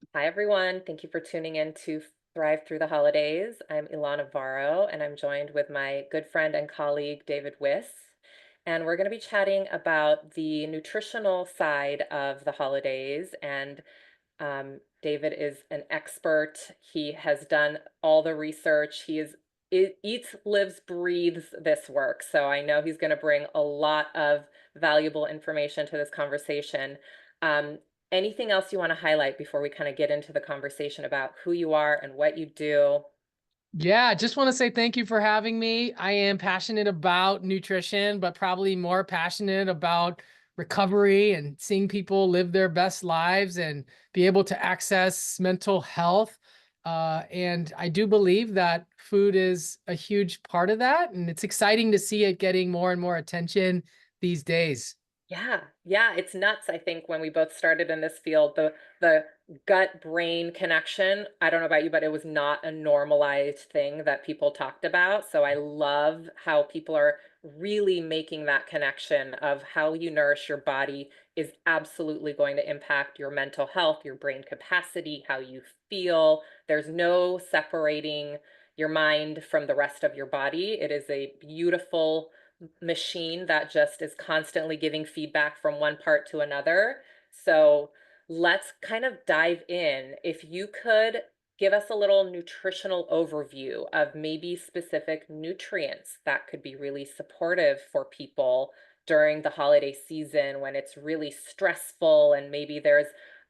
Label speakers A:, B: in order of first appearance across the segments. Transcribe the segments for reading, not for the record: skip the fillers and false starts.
A: Hi, everyone. Thank you for tuning in to Thrive Through the Holidays. I'm Ilona Varo, and I'm joined with my good friend and colleague, David Wiss. And we're going to be chatting about the nutritional side of the holidays. And David is an expert. He has done all the research. Eats, lives, breathes this work. So I know he's going to bring a lot of valuable information to this conversation. Um, Anything else you want to highlight before we kind of get into the conversation about who you are and what you do?
B: Yeah, I just want to say thank you for having me. I am passionate about nutrition, but probably more passionate about recovery and seeing people live their best lives and be able to access mental health. And I do believe that food is a huge part of that. And it's exciting to see it getting more and more attention these days.
A: Yeah, yeah, it's nuts. I think when we both started in this field, the gut brain connection, I don't know about you, but it was not a normalized thing that people talked about. So I love how people are really making that connection of how you nourish your body is absolutely going to impact your mental health, your brain capacity, how you feel. There's no separating your mind from the rest of your body. It is a beautiful machine that just is constantly giving feedback from one part to another. So let's kind of dive in. If you could give us a little nutritional overview of maybe specific nutrients that could be really supportive for people during the holiday season when it's really stressful and maybe there's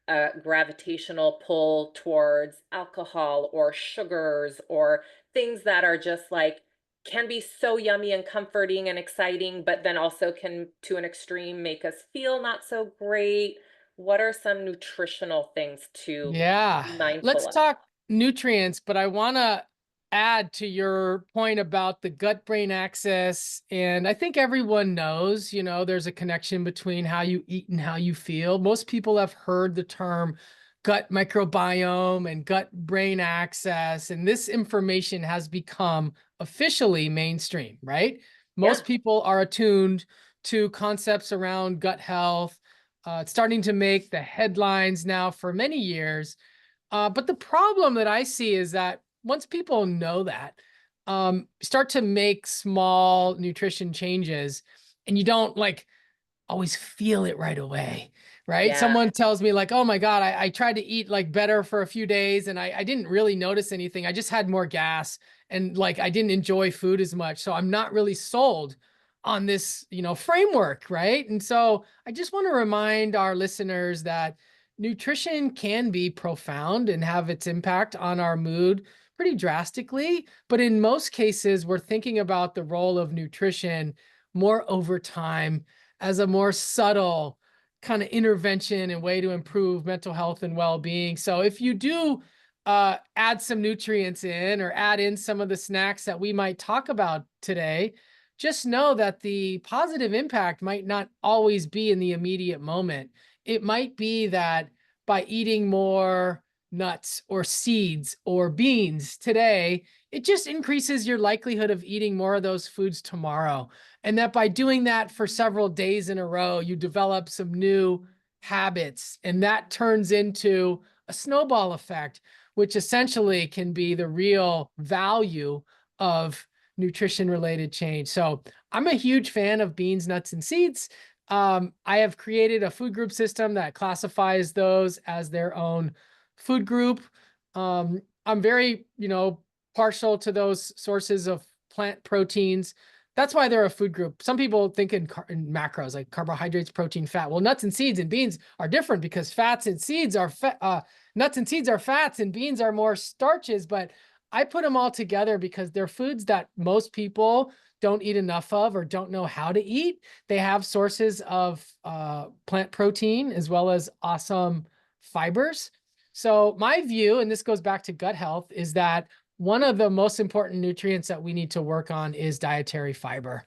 A: a gravitational pull towards alcohol or sugars or things that are just like can be so yummy and comforting and exciting, but then also can, to an extreme, make us feel not so great. What are some nutritional things to
B: Yeah,
A: be mindful
B: let's
A: of?
B: talk nutrients, but I want to add to your point about the gut brain axis. And I think everyone knows, there's a connection between how you eat and how you feel. Most people have heard the term gut microbiome and gut brain axis, and this information has become officially mainstream, right?
A: Yeah,
B: Most people are attuned to concepts around gut health. It's starting to make the headlines now for many years. But the problem that I see is that once people know that, start to make small nutrition changes, and you don't like always feel it right away, right?
A: yeah,
B: Someone tells me like, oh my God, I tried to eat like better for a few days and I didn't really notice anything. I just had more gas and like I didn't enjoy food as much. So I'm not really sold on this, framework, right? And so I just want to remind our listeners that nutrition can be profound and have its impact on our mood pretty drastically. But in most cases, we're thinking about the role of nutrition more over time as a more subtle kind of intervention and way to improve mental health and well-being. So if you do add some nutrients in or add in some of the snacks that we might talk about today, just know that the positive impact might not always be in the immediate moment. It might be that by eating more nuts or seeds or beans today, it just increases your likelihood of eating more of those foods tomorrow. And that by doing that for several days in a row, you develop some new habits. And that turns into a snowball effect, which essentially can be the real value of nutrition related change. So I'm a huge fan of beans, nuts, and seeds. I have created a food group system that classifies those as their own food group. I'm very, partial to those sources of plant proteins. That's why they're a food group. Some people think in macros like carbohydrates, protein, fat. Well, nuts and seeds and beans are different because nuts and seeds are fats and beans are more starches. But I put them all together because they're foods that most people don't eat enough of or don't know how to eat. They have sources of plant protein as well as awesome fibers. So my view, and this goes back to gut health, is that one of the most important nutrients that we need to work on is dietary fiber.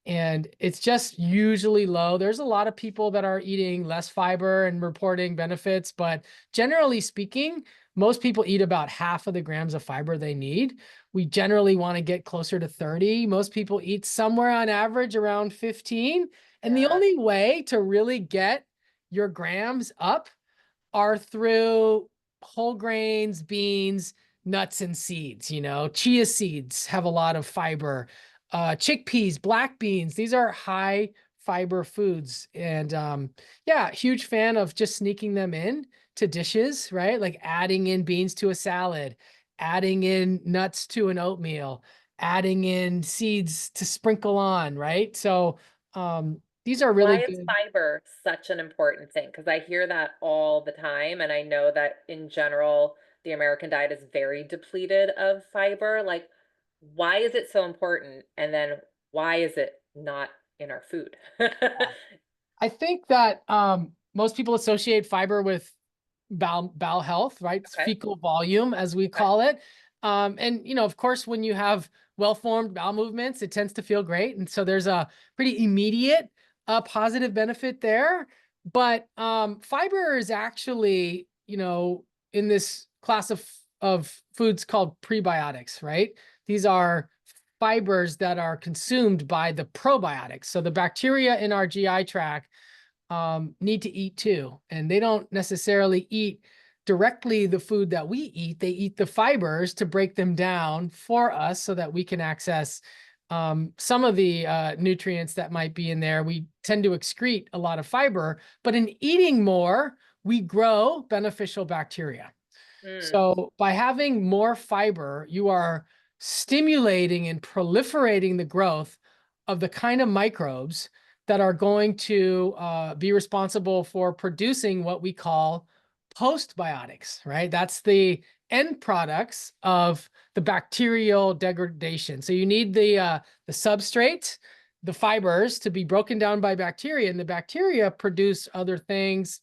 B: And it's just usually low. There's a lot of people that are eating less fiber and reporting benefits, but generally speaking, most people eat about half of the grams of fiber they need. We generally want to get closer to 30. Most people eat somewhere on average around 15. And the
A: yeah,
B: only way to really get your grams up are through whole grains, beans, nuts, and seeds. Chia seeds have a lot of fiber. Chickpeas, black beans, these are high fiber foods. And yeah, huge fan of just sneaking them in to dishes, right? Like adding in beans to a salad, adding in nuts to an oatmeal, adding in seeds to sprinkle on, right? So these are really
A: Why is
B: good.
A: fiber such an important thing? Because I hear that all the time, and I know that in general, the American diet is very depleted of fiber. Like, why is it so important? And then why is it not in our food?
B: I think that most people associate fiber with bowel health, right? It's
A: Okay.
B: fecal volume, as we
A: Okay.
B: call it. And of course, when you have well-formed bowel movements, it tends to feel great. And so there's a pretty immediate positive benefit there. But fiber is actually, in this class of foods called prebiotics, right? These are fibers that are consumed by the probiotics. So the bacteria in our GI tract need to eat too. And they don't necessarily eat directly the food that we eat. They eat the fibers to break them down for us so that we can access some of the nutrients that might be in there. We tend to excrete a lot of fiber, but in eating more, we grow beneficial bacteria.
A: Mm,
B: So by having more fiber, you are stimulating and proliferating the growth of the kind of microbes that are going to be responsible for producing what we call postbiotics, right? That's the end products of the bacterial degradation. So you need the substrate, the fibers to be broken down by bacteria, and the bacteria produce other things,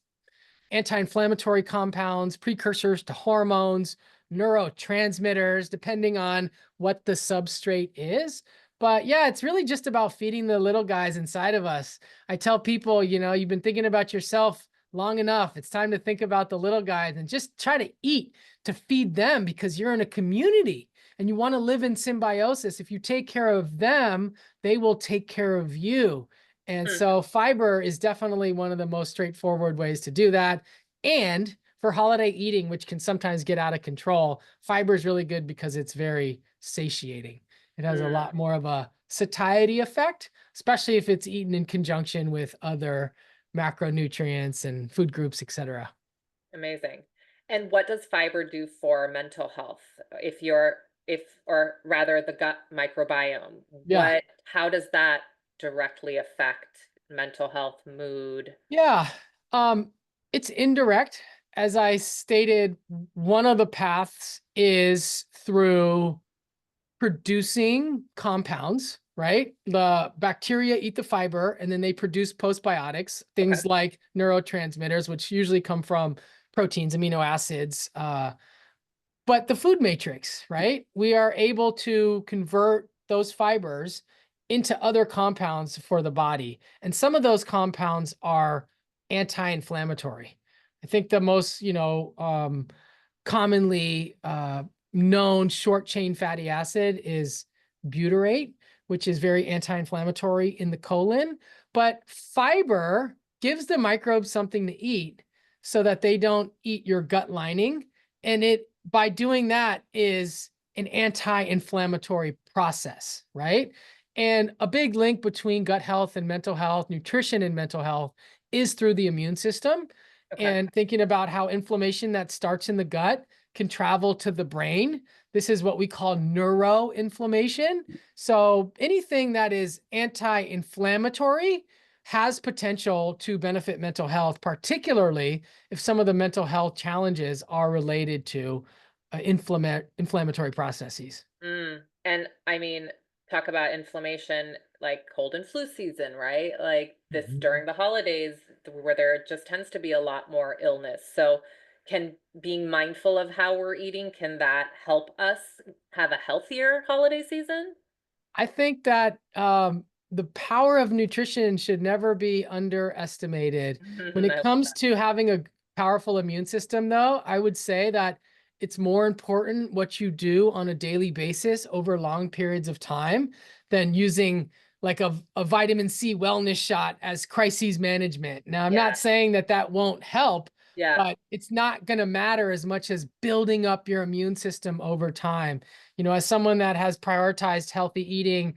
B: anti-inflammatory compounds, precursors to hormones, neurotransmitters, depending on what the substrate is. But yeah, it's really just about feeding the little guys inside of us. I tell people, you've been thinking about yourself long enough. It's time to think about the little guys and just try to eat to feed them, because you're in a community and you want to live in symbiosis. If you take care of them, they will take care of you. And
A: mm,
B: so fiber is definitely one of the most straightforward ways to do that. And for holiday eating, which can sometimes get out of control, fiber is really good because it's very satiating. It has a
A: mm.
B: lot more of a satiety effect, especially if it's eaten in conjunction with other macronutrients and food groups, etc.
A: Amazing. And what does fiber do for mental health? Or rather the gut microbiome,
B: Yeah.
A: how does that directly affect mental health, mood?
B: Yeah. Um, it's indirect. As I stated, one of the paths is through producing compounds, right? The bacteria eat the fiber and then they produce postbiotics,
A: Okay.
B: things like neurotransmitters, which usually come from proteins, amino acids, but the food matrix, right? We are able to convert those fibers into other compounds for the body. And some of those compounds are anti-inflammatory. I think the most, commonly known short chain fatty acid is butyrate, which is very anti-inflammatory in the colon. But fiber gives the microbes something to eat so that they don't eat your gut lining. And it, by doing that, is an anti-inflammatory process, right? And a big link between gut health and mental health, nutrition and mental health, is through the immune system.
A: Okay.
B: And thinking about how inflammation that starts in the gut can travel to the brain. This is what we call neuroinflammation. So anything that is anti-inflammatory has potential to benefit mental health, particularly if some of the mental health challenges are related to inflammatory processes.
A: And I mean, talk about inflammation, like cold and flu season, right? Like this
B: Mhm.
A: during the holidays where there just tends to be a lot more illness. So can being mindful of how we're eating, can that help us have a healthier holiday season?
B: I think that the power of nutrition should never be underestimated. When it
A: I love
B: comes
A: that.
B: to having a powerful immune system, though, I would say that it's more important what you do on a daily basis over long periods of time than using like a vitamin C wellness shot as crises management. Now, I'm not
A: Yeah.
B: saying that that won't help,
A: Yeah.
B: but it's not going to matter as much as building up your immune system over time. As someone that has prioritized healthy eating,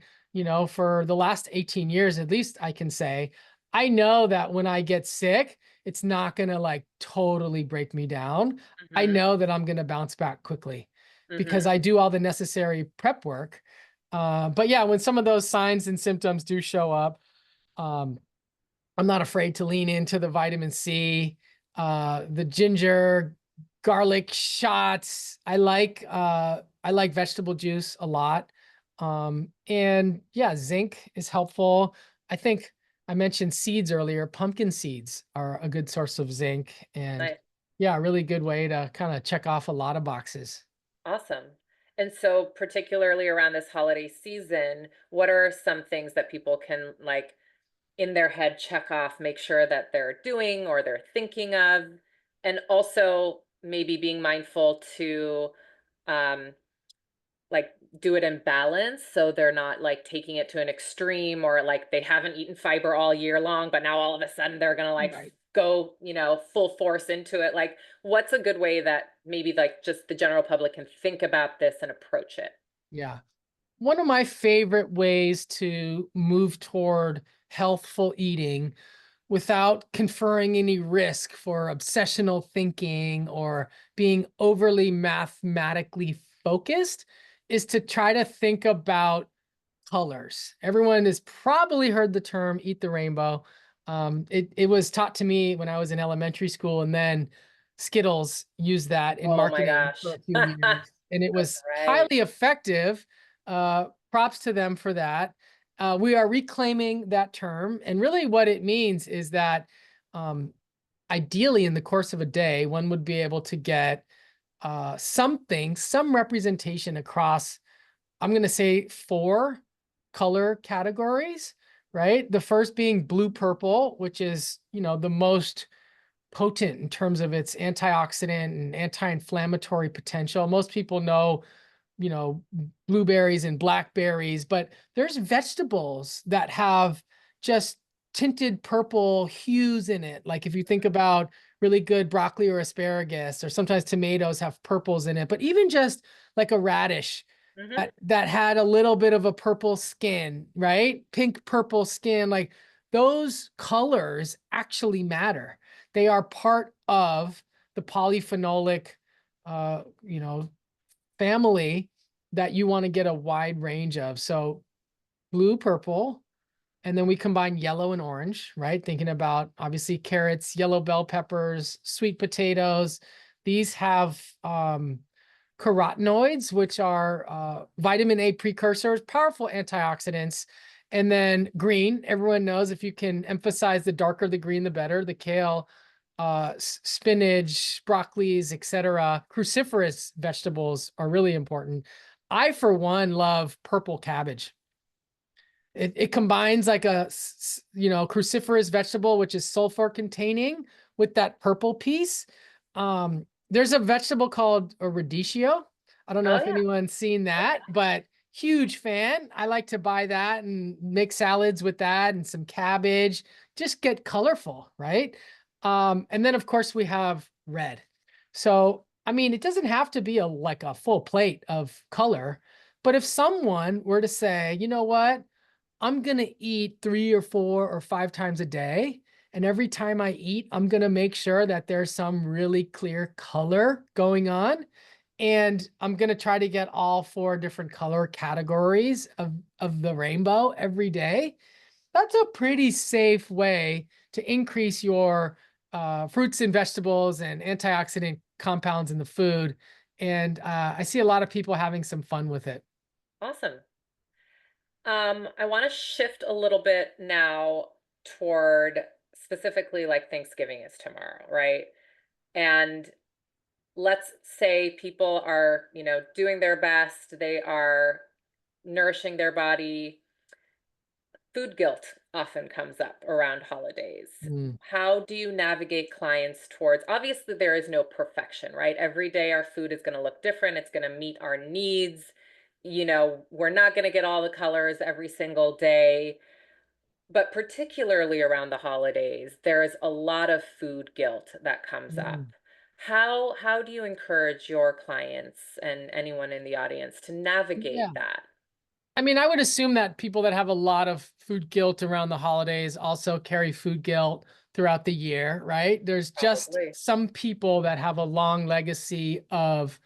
B: for the last 18 years, at least I can say, I know that when I get sick, it's not going to like totally break me down. I
A: Hmm.
B: know that I'm going to bounce back quickly because
A: Hmm.
B: I do all the necessary prep work. But yeah, when some of those signs and symptoms do show up, um, I'm not afraid to lean into the vitamin C, the ginger, garlic shots. I like vegetable juice a lot. And yeah, zinc is helpful. I think I mentioned seeds earlier. Pumpkin seeds are a good source of zinc, and
A: Nice.
B: yeah, a really good way to kind of check off a lot of boxes.
A: Awesome. And so particularly around this holiday season, what are some things that people can like in their head check off, make sure that they're doing or they're thinking of, and also maybe being mindful to um, like do it in balance so they're not like taking it to an extreme or like they haven't eaten fiber all year long, but now all of a sudden they're gonna like
B: Right.
A: go, full force into it. Like, what's a good way that maybe like just the general public can think about this and approach it?
B: Yeah. One of my favorite ways to move toward healthful eating without conferring any risk for obsessional thinking or being overly mathematically focused is to try to think about colors. Everyone has probably heard the term eat the rainbow. It was taught to me when I was in elementary school, and then Skittles used that in
A: Oh my
B: marketing for
A: gosh.
B: a few
A: That's
B: years, and it was
A: right.
B: highly effective. Props to them for that. We are reclaiming that term, and really what it means is that um, ideally, in the course of a day, one would be able to get some representation across, I'm going to say, four color categories, right? The first being blue purple, which is, the most potent in terms of its antioxidant and anti-inflammatory potential. Most people know, you know, blueberries and blackberries, but there's vegetables that have just tinted purple hues in it. Like if you think about really good broccoli or asparagus, or sometimes tomatoes have purples in it, but even just like a radish
A: Hmm.
B: that had a little bit of a purple skin, right? Pink purple skin, like those colors actually matter. They are part of the polyphenolic, uh, you know, family that you want to get a wide range of. So blue, purple, and then we combine yellow and orange, right? Thinking about obviously carrots, yellow bell peppers, sweet potatoes. These have carotenoids, which are vitamin A precursors, powerful antioxidants. And then green, everyone knows if you can emphasize the darker the green, the better. The kale, spinach, broccolis, etc. Cruciferous vegetables are really important. I, for one, love purple cabbage. It combines like cruciferous vegetable, which is sulfur containing, with that purple piece. There's a vegetable called a radicchio. I don't know
A: Oh
B: if
A: yeah.
B: anyone's seen that, but huge fan. I like to buy that and make salads with that and some cabbage. Just get colorful, right? And then of course we have red. So I mean, it doesn't have to be like a full plate of color, but if someone were to say, you know what? I'm going to eat 3 or 4 or 5 times a day. And every time I eat, I'm going to make sure that there's some really clear color going on. And I'm going to try to get all four different color categories of the rainbow every day. That's a pretty safe way to increase your fruits and vegetables and antioxidant compounds in the food. And I see a lot of people having some fun with it.
A: Awesome. I want to shift a little bit now toward specifically like Thanksgiving is tomorrow, right? And let's say people are, doing their best, they are nourishing their body. Food guilt often comes up around holidays.
B: Mm.
A: How do you navigate clients towards, obviously, there is no perfection, right? Every day our food is going to look different, it's going to meet our needs. We're not going to get all the colors every single day. But particularly around the holidays, there is a lot of food guilt that comes up.
B: Mm.
A: How do you encourage your clients and anyone in the audience to
B: Yeah.
A: navigate that?
B: I mean, I would assume that people that have a lot of food guilt around the holidays also carry food guilt throughout the year, right? There's just
A: Probably.
B: some people that have a long legacy of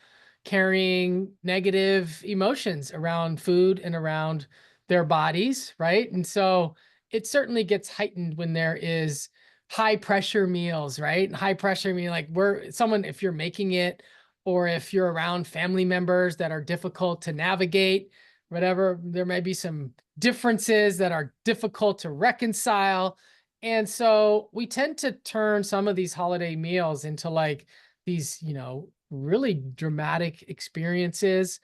B: carrying negative emotions around food and around their bodies, right? And so it certainly gets heightened when there is high pressure meals, right? And high pressure mean like we're someone, if you're making it or if you're around family members that are difficult to navigate, whatever, there may be some differences that are difficult to reconcile. And so we tend to turn some of these holiday meals into like these, really dramatic experiences.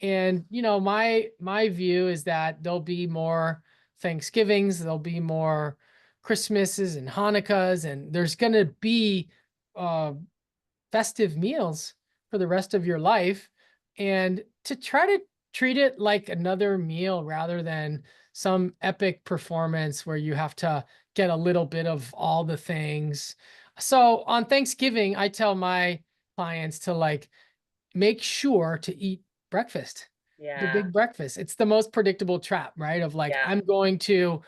B: And, my view is that there'll be more Thanksgivings, there'll be more Christmases and Hanukkahs, and there's going to be uh, festive meals for the rest of your life. And to try to treat it like another meal rather than some epic performance where you have to get a little bit of all the things. So on Thanksgiving, I tell my clients to like make sure to eat breakfast, the
A: Yeah.
B: big breakfast. It's the most predictable trap, right? Of like,
A: Yeah.
B: I'm going to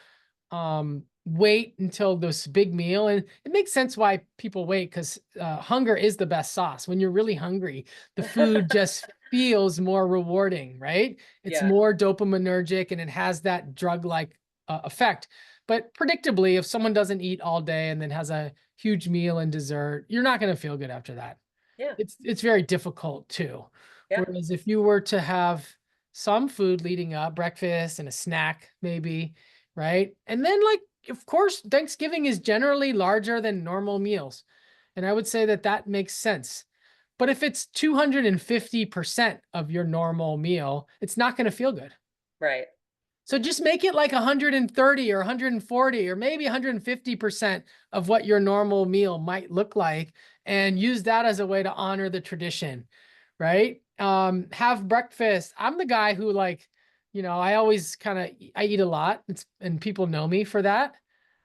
B: wait until this big meal. And it makes sense why people wait, because hunger is the best sauce. When you're really hungry, the food just feels more rewarding, right? It's
A: Yeah.
B: more dopaminergic and it has that drug-like effect. But predictably, if someone doesn't eat all day and then has a huge meal and dessert, you're not going to feel good after that.
A: Yeah.
B: It's very difficult too.
A: Yeah.
B: Whereas if you were to have some food leading up, breakfast and a snack maybe, right? And then like, of course, Thanksgiving is generally larger than normal meals. And I would say that that makes sense. But if it's 250% of your normal meal, it's not going to feel good.
A: Right.
B: So just make it like 130 or 140 or maybe 150% of what your normal meal might look like, and use that as a way to honor the tradition, right? Have breakfast. I'm the guy who like, I always kind of I eat a lot. And people know me for that.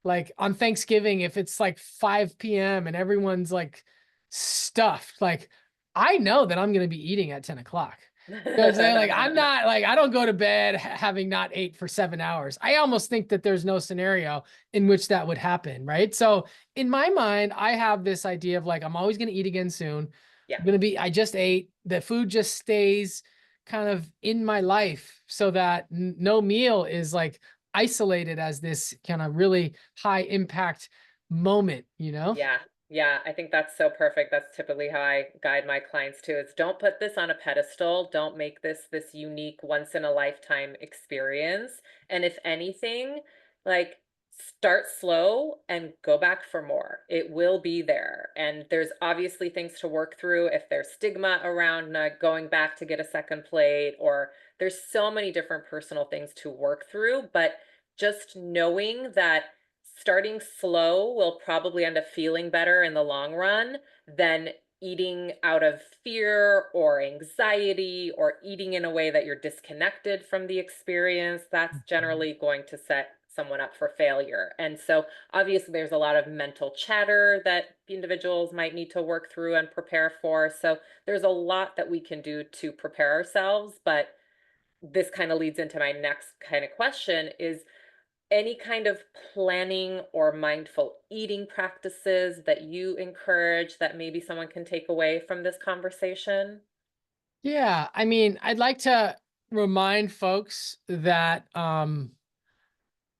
B: Like on Thanksgiving, if it's like 5 p.m. and everyone's like stuffed, like I know that I'm gonna be eating at 10 o'clock. You know what I'm saying? Like, I'm not like, I don't go to bed having not ate for 7 hours. I almost think that there's no scenario in which that would happen. Right. So in my mind, I have this idea of like, I'm always going to eat again soon.
A: Yeah.
B: I just ate. The food just stays kind of in my life so that no meal is like isolated as this kind of really high impact moment.
A: Yeah, yeah, I think that's so perfect. That's typically how I guide my clients too. Is don't put this on a pedestal. Don't make this unique once in a lifetime experience. And if anything, like start slow and go back for more. It will be there. And there's obviously things to work through if there's stigma around going back to get a second plate, or there's so many different personal things to work through, but just knowing that starting slow will probably end up feeling better in the long run than eating out of fear or anxiety, or eating in a way that you're disconnected from the experience. That's generally going to set someone up for failure. And so obviously there's a lot of mental chatter that individuals might need to work through and prepare for. So there's a lot that we can do to prepare ourselves, but this kind of leads into my next kind of question is any kind of planning or mindful eating practices that you encourage that maybe someone can take away from this conversation?
B: Yeah, I mean, I'd like to remind folks that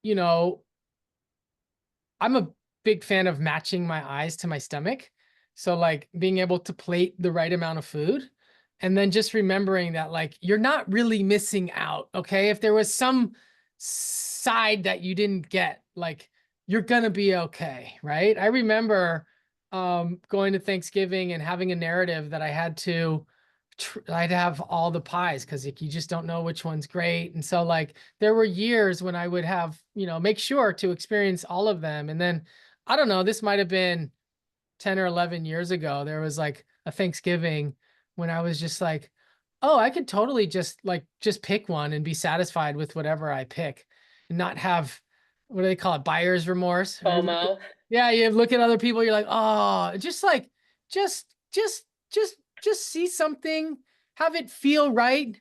B: you know, I'm a big fan of matching my eyes to my stomach. So like being able to plate the right amount of food and then just remembering that like you're not really missing out, okay? If there was some side that you didn't get, like you're gonna be okay, right? I remember going to Thanksgiving and having a narrative that I'd have all the pies because like, you just don't know which one's great. And so like there were years when I would have, make sure to experience all of them. And then I don't know, this might have been 10 or 11 years ago. There was like a Thanksgiving when I was just like, oh, I could totally just pick one and be satisfied with whatever I pick and not have what do they call it? Buyer's remorse. Or
A: FOMO.
B: yeah, you look at other people, you're like, oh, just like, just, just, just see something, have it feel right,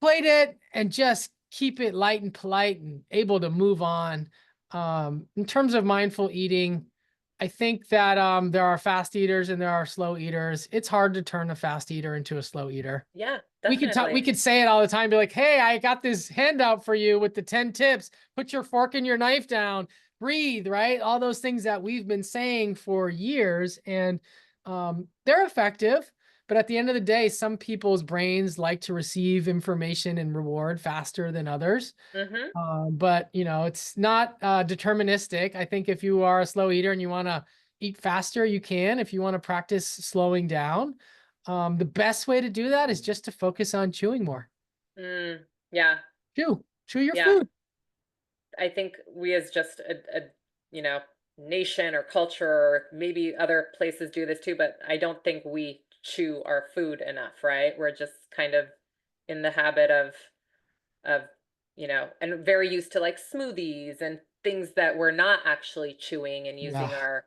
B: plate it, and just keep it light and polite and able to move on. In terms of mindful eating, I think that there are fast eaters and there are slow eaters. It's hard to turn a fast eater into a slow eater.
A: Yeah,
B: We could talk, we
A: definitely.
B: could say it all the time, be like, hey, I got this handout for you with the 10 tips. Put your fork and your knife down, breathe, right? All those things that we've been saying for years. And they're effective. But at the end of the day, some people's brains like to receive information and reward faster than others.
A: Mm-hmm.
B: But it's not deterministic. I think if you are a slow eater and you want to eat faster, you can. If you want to practice slowing down, the best way to do that is just to focus on chewing more.
A: Yeah,
B: Chew your
A: yeah.
B: food.
A: I think we as just you know, nation or culture, or maybe other places do this too, but I don't think we chew our food enough, right? We're just kind of in the habit of, and very used to like smoothies and things that we're not actually chewing and using
B: Yeah,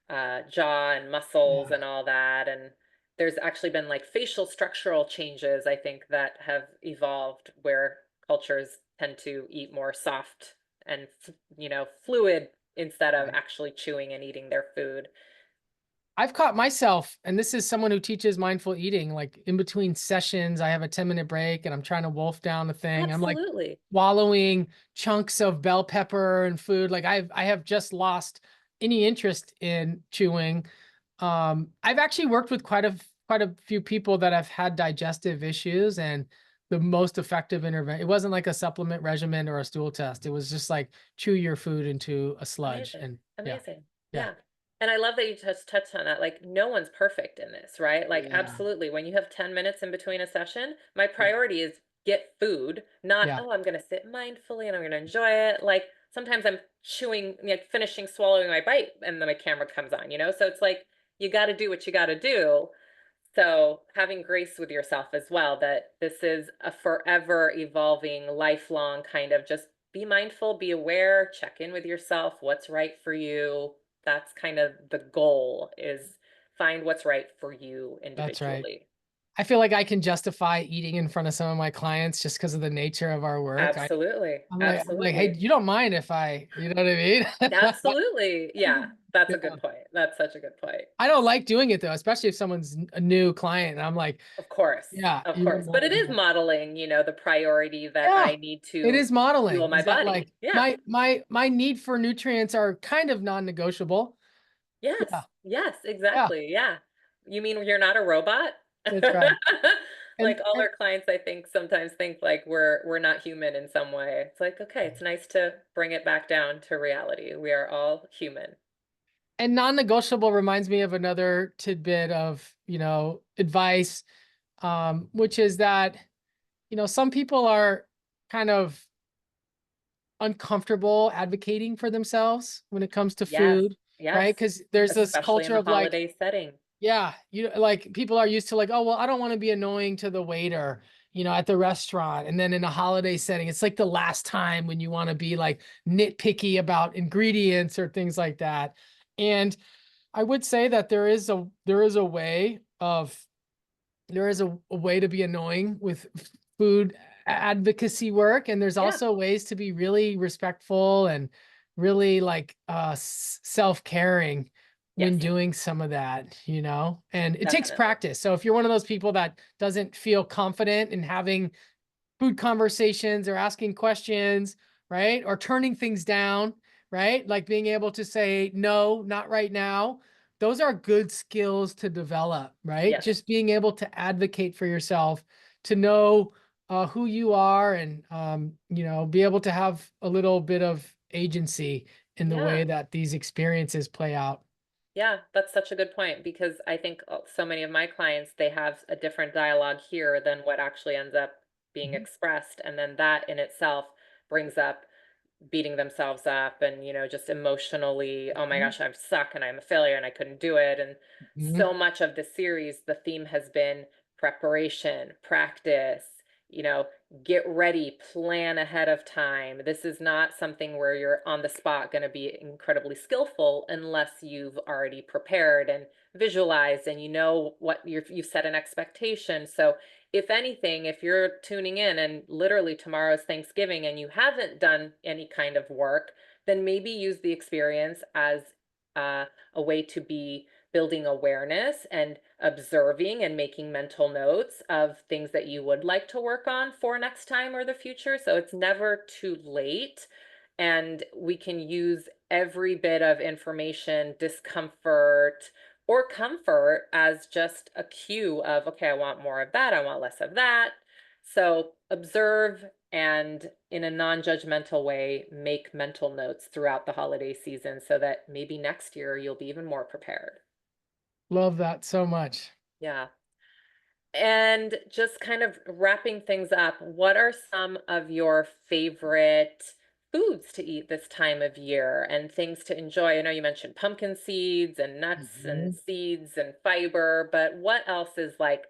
A: our jaw and muscles
B: yeah,
A: and all that. And there's actually been like facial structural changes, I think, that have evolved where cultures tend to eat more soft and, fluid instead of
B: right.
A: actually chewing and eating their food.
B: I've caught myself, and this is someone who teaches mindful eating, like in between sessions, I have a 10-minute break and I'm trying to wolf down the thing. I'm like
A: Absolutely.
B: swallowing chunks of bell pepper and food. Like I have just lost any interest in chewing. I've actually worked with quite a few people that have had digestive issues, and the most effective intervention, it wasn't like a supplement regimen or a stool test. It was just like chew your food into a sludge.
A: Amazing.
B: And yeah,
A: Amazing.
B: yeah,
A: Yeah. And I love that you just touched on that. Like, no one's perfect in this, right? Like,
B: yeah,
A: absolutely. When you have 10 minutes in between a session, my
B: yeah,
A: priority is get food, not,
B: yeah.
A: oh, I'm going to sit mindfully and I'm going to enjoy it. Like, sometimes I'm chewing, like finishing swallowing my bite and then my camera comes on, So it's like, you got to do what you got to do. So having grace with yourself as well, that this is a forever evolving, lifelong kind of just be mindful, be aware, check in with yourself, what's right for you. That's kind of the goal, is find what's right for you
B: That's right.
A: individually.
B: I feel like I can justify eating in front of some of my clients just because of the nature of our work.
A: Absolutely.
B: I'm like, hey,
A: Absolutely.
B: you don't mind if you know what I mean?
A: Absolutely. Yeah. That's a
B: Yeah.
A: good point. That's such a good point.
B: I don't like doing it though, especially if someone's a new client. And I'm like,
A: Of course.
B: yeah,
A: Of
B: you don't
A: course. But it
B: mind.
A: is modeling, the priority that
B: Yeah,
A: I need
B: it
A: to
B: is
A: fuel
B: modeling.
A: my
B: Is that
A: body.
B: like
A: Yeah.
B: my need for nutrients are kind of non-negotiable. Yeah,
A: Yes, yes,
B: yeah,
A: exactly, yeah. You mean you're not a robot?
B: that's right.
A: Like, all
B: And
A: our clients, I think, sometimes think like we're not human in some way. It's like, okay, it's nice to bring it back down to reality. We are all human.
B: and non-negotiable reminds me of another tidbit of, advice, which is that, some people are kind of uncomfortable advocating for themselves when it comes to
A: Yes,
B: food, right?
A: yes,
B: Because there's this
A: especially in
B: culture
A: the
B: of like,
A: holiday setting.
B: yeah, like people are used to like, oh, well, I don't want to be annoying to the waiter, at the restaurant. And then in a holiday setting, it's like the last time when you want to be like nitpicky about ingredients or things like that. And I would say that there is a way to be annoying with food advocacy work, and there's
A: Yeah,
B: also ways to be really respectful and really like self-caring when
A: yes,
B: doing some of that, and it takes
A: definitely.
B: practice. So if you're one of those people that doesn't feel confident in having food conversations or asking questions, right? Or turning things down, right? Like being able to say, no, not right now. Those are good skills to develop, right?
A: Yes,
B: Just being able to advocate for yourself, to know who you are, and, be able to have a little bit of agency in the way
A: yeah.
B: that these experiences play out.
A: Yeah, that's such a good point, because I think so many of my clients, they have a different dialogue here than what actually ends up being
B: Mhm.
A: expressed. And then that in itself brings up beating themselves up and, just emotionally, oh my
B: Mhm.
A: gosh, I'm stuck and I'm a failure and I couldn't do it. And
B: Mhm.
A: so much of the series, the theme has been preparation, practice, you know, get ready, plan ahead of time. This is not something where you're on the spot going to be incredibly skillful unless you've already prepared and visualized and you know what you've set an expectation. So if anything, if you're tuning in and literally tomorrow's Thanksgiving and you haven't done any kind of work, then maybe use the experience as uh, a way to be building awareness and observing and making mental notes of things that you would like to work on for next time or the future. So it's never too late. And we can use every bit of information, discomfort, or comfort as just a cue of, okay, I want more of that, I want less of that. So observe and in a non-judgmental way, make mental notes throughout the holiday season so that maybe next year you'll be even more prepared.
B: Love that so much.
A: Yeah. And just kind of wrapping things up, what are some of your favorite foods to eat this time of year and things to enjoy? I know you mentioned pumpkin seeds and nuts and
B: Mhm.
A: seeds and fiber, but what else is like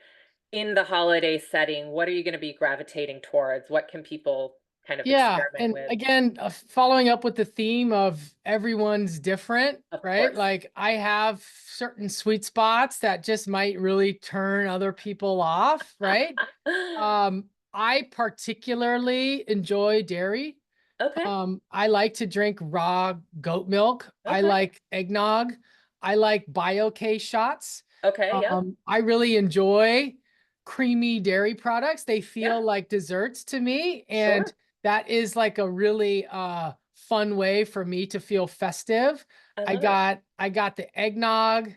A: in the holiday setting? What are you going to be gravitating towards? What can people kind of
B: Yeah,
A: experiment
B: and
A: with?
B: again, following up with the theme of everyone's different,
A: Of
B: right?
A: course.
B: Like I have certain sweet spots that just might really turn other people off, right? I particularly enjoy dairy.
A: Okay.
B: I like to drink raw goat milk. I
A: Okay.
B: like eggnog. I like BioK shots.
A: Okay. Yep.
B: I really enjoy creamy dairy products. They
A: Yeah.
B: feel like desserts to me, and
A: Sure.
B: that is like a really fun way for me to feel festive.
A: I
B: I
A: love it.
B: got I got the eggnog.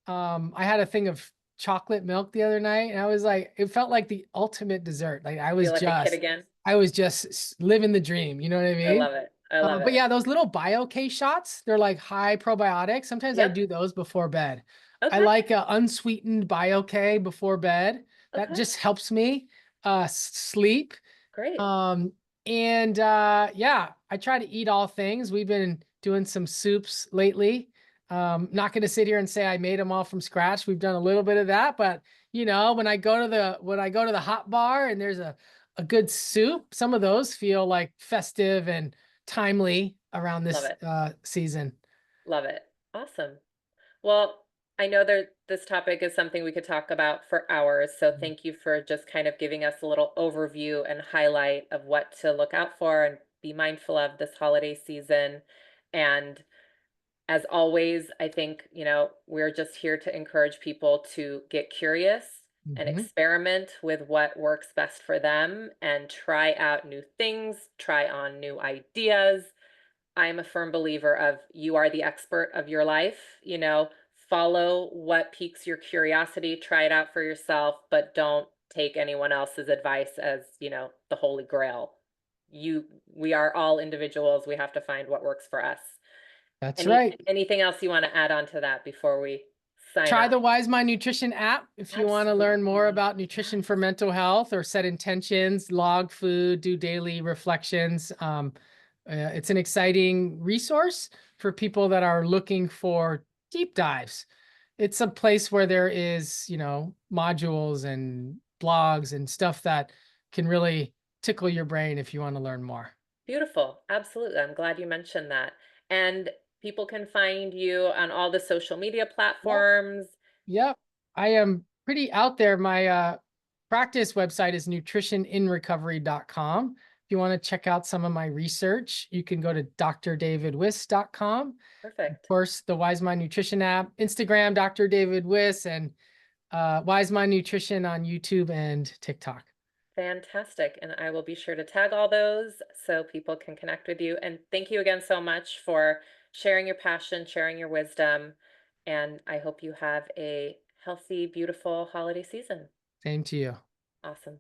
B: I had a thing of chocolate milk the other night, and I was like, it felt like the ultimate dessert. Like
A: Feel like a kid again.
B: I was just living the dream. You know what I
A: I
B: mean?
A: love it. I love
B: But
A: it.
B: yeah, those little BioK shots, they're like high probiotics. Sometimes I
A: Yep.
B: do those before bed. I
A: Okay.
B: like unsweetened BioK before bed. That
A: Okay.
B: just helps me sleep.
A: Great.
B: Um, and yeah, I try to eat all things. We've been doing some soups lately. Not going to sit here and say I made them all from scratch. We've done a little bit of that, but you know, when I go to the hot bar and there's a good soup, some of those feel like festive and timely around
A: Love
B: this
A: it.
B: season.
A: Love it. Awesome. Well, I know that this topic is something we could talk about for hours, so thank you for just kind of giving us a little overview and highlight of what to look out for and be mindful of this holiday season. And as always, I think, we're just here to encourage people to get curious and
B: Mhm.
A: experiment with what works best for them and try out new things, try on new ideas. I'm a firm believer of you are the expert of your life, follow what piques your curiosity, try it out for yourself, but don't take anyone else's advice as, the holy grail. We are all individuals. We have to find what works for us.
B: That's right.
A: Anything else you want to add on to that before we sign
B: Try
A: off?
B: the Wise Mind Nutrition app if you want to learn more
A: Absolutely.
B: about nutrition for
A: Yes.
B: mental health or set intentions, log food, do daily reflections. It's an exciting resource for people that are looking for deep dives. It's a place where there is, modules and blogs and stuff that can really tickle your brain if you want to learn more.
A: Beautiful. Absolutely. I'm glad you mentioned that. And people can find you on all the social media
B: Yep.
A: platforms.
B: Yep. I am pretty out there. My practice website is nutritioninrecovery.com. If you want to check out some of my research, you can go to drdavidwiss.com. Of
A: Perfect.
B: course, the Wise Mind Nutrition app, Instagram, Dr. David Wiss, and Wise Mind Nutrition on YouTube and TikTok.
A: Fantastic. And I will be sure to tag all those so people can connect with you. And thank you again so much for sharing your passion, sharing your wisdom. And I hope you have a healthy, beautiful holiday season.
B: Same to you.
A: Awesome.